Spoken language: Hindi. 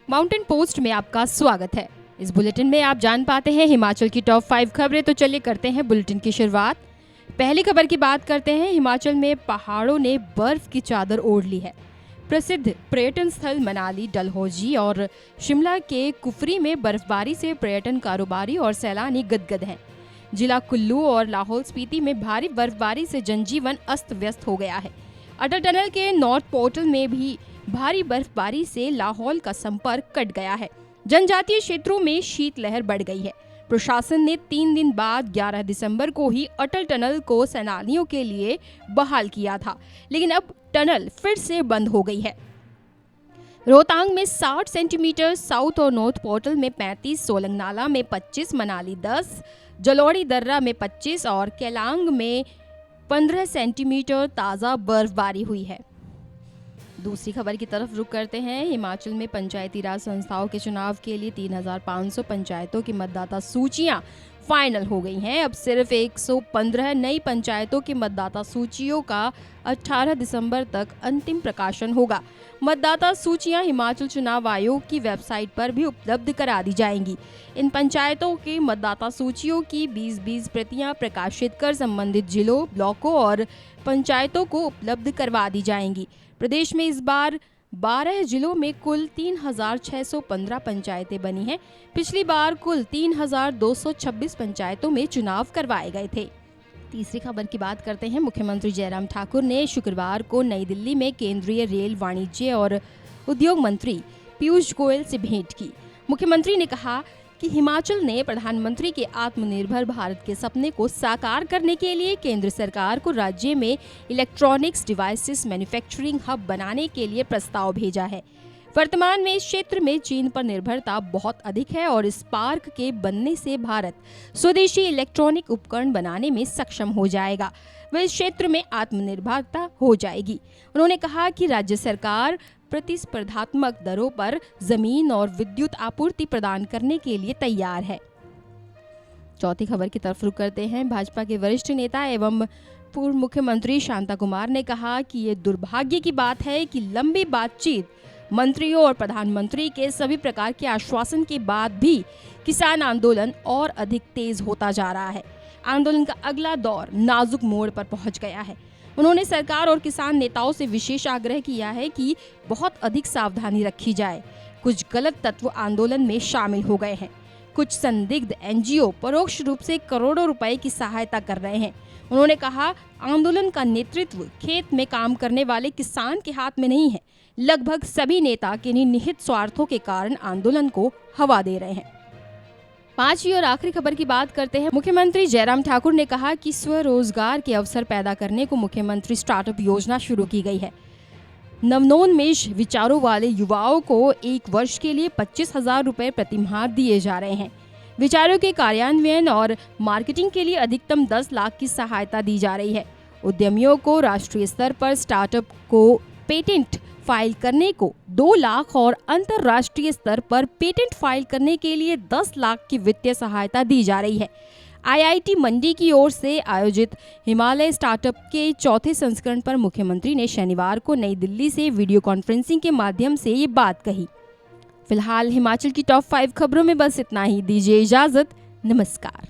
माउंटेन पोस्ट में आपका स्वागत है। इस बुलेटिन में आप जान पाते हैं हिमाचल की टॉप 5 खबरें। तो चलिए करते हैं बुलेटिन की शुरुआत। पहली खबर की बात करते हैं। हिमाचल में पहाड़ों ने बर्फ की चादर ओढ़ ली है। प्रसिद्ध पर्यटन स्थल मनाली, डलहौजी और शिमला के कुफरी में बर्फबारी से पर्यटन कारोबारी और सैलानी गदगद हैं। जिला कुल्लू और लाहौल स्पीति में भारी बर्फबारी से जनजीवन अस्त व्यस्त हो गया है। अटल टनल के नॉर्थ पोर्टल में भी भारी बर्फबारी से लाहौल का संपर्क कट गया है। जनजातीय क्षेत्रों में शीतलहर बढ़ गई है। प्रशासन ने 3 दिन बाद 11 दिसंबर को ही अटल टनल को सैलानियों के लिए बहाल किया था, लेकिन अब टनल फिर से बंद हो गई है। रोहतांग में 60 सेंटीमीटर, साउथ और नॉर्थ पोर्टल में 35, सोलंगनाला में 25, मनाली 10, जलोड़ी दर्रा में 25 और केलांग में 15 सेंटीमीटर ताज़ा बर्फबारी हुई है। दूसरी खबर की तरफ रुख करते हैं। हिमाचल में पंचायती राज संस्थाओं के चुनाव के लिए 3500 पंचायतों की मतदाता सूचियां फाइनल हो गई हैं। अब सिर्फ 115 नई पंचायतों की मतदाता सूचियों का 18 दिसंबर तक अंतिम प्रकाशन होगा। मतदाता सूचियां हिमाचल चुनाव आयोग की वेबसाइट पर भी उपलब्ध करा दी जाएंगी। इन पंचायतों की मतदाता सूचियों की 20-20 प्रतियां प्रकाशित कर संबंधित जिलों, ब्लॉकों और पंचायतों को उपलब्ध करवा दी जाएंगी। प्रदेश में इस बार 12 जिलों में कुल 3615 पंचायतें बनी हैं। पिछली बार कुल 3226 पंचायतों में चुनाव करवाए गए थे। तीसरी खबर की बात करते हैं। मुख्यमंत्री जयराम ठाकुर ने शुक्रवार को नई दिल्ली में केंद्रीय रेल, वाणिज्य और उद्योग मंत्री पीयूष गोयल से भेंट की। मुख्यमंत्री ने कहा कि हिमाचल ने प्रधानमंत्री के आत्मनिर्भर भारत के सपने को साकार करने के लिए केंद्र सरकार को राज्य में इलेक्ट्रॉनिक्स डिवाइसेस मैन्युफैक्चरिंग हब बनाने के लिए प्रस्ताव भेजा है। वर्तमान में इस क्षेत्र में चीन पर निर्भरता बहुत अधिक है और इस पार्क के बनने से भारत स्वदेशी इलेक्ट्रॉनिक उपकरण बनाने में सक्षम हो जाएगा। वह इस क्षेत्र में आत्मनिर्भरता हो जाएगी। उन्होंने कहा कि राज्य सरकार प्रतिस्पर्धात्मक दरों पर जमीन और विद्युत आपूर्ति प्रदान करने के लिए तैयार है। चौथी खबर की तरफ रुख करते हैं। भाजपा के वरिष्ठ नेता एवं पूर्व मुख्यमंत्री शांता कुमार ने कहा कि ये दुर्भाग्य की बात है कि लंबी बातचीत, मंत्रियों और प्रधानमंत्री के सभी प्रकार के आश्वासन के बाद भी किसान आंदोलन और अधिक तेज होता जा रहा है। आंदोलन का अगला दौर नाजुक मोड़ पर पहुंच गया है। उन्होंने सरकार और किसान नेताओं से विशेष आग्रह किया है कि बहुत अधिक सावधानी रखी जाए। कुछ गलत तत्व आंदोलन में शामिल हो गए हैं। कुछ संदिग्ध एनजीओ परोक्ष रूप से करोड़ों रुपए की सहायता कर रहे हैं। उन्होंने कहा, आंदोलन का नेतृत्व खेत में काम करने वाले किसान के हाथ में नहीं है। लगभग सभी नेता किन्हीं निहित स्वार्थों के कारण आंदोलन को हवा दे रहे हैं। पांचवी और आखिरी खबर की बात करते हैं। मुख्यमंत्री जयराम ठाकुर ने कहा कि स्वरोजगार के अवसर पैदा करने को मुख्यमंत्री स्टार्टअप योजना शुरू की गई है। नवोन्मेष विचारों वाले युवाओं को 1 वर्ष के लिए 25,000 रुपए प्रतिमाह दिए जा रहे हैं। विचारों के कार्यान्वयन और मार्केटिंग के लिए अधिकतम 10 लाख की सहायता दी जा रही है। उद्यमियों को राष्ट्रीय स्तर पर स्टार्टअप को पेटेंट फाइल करने को 2 लाख और अंतर्राष्ट्रीय स्तर पर पेटेंट फाइल करने के लिए 10 लाख की वित्तीय सहायता दी जा रही है। आईआईटी मंडी की ओर से आयोजित हिमालय स्टार्टअप के चौथे संस्करण पर मुख्यमंत्री ने शनिवार को नई दिल्ली से वीडियो कॉन्फ्रेंसिंग के माध्यम से ये बात कही। फिलहाल हिमाचल की टॉप 5 खबरों में बस इतना ही। दीजिए इजाजत। नमस्कार।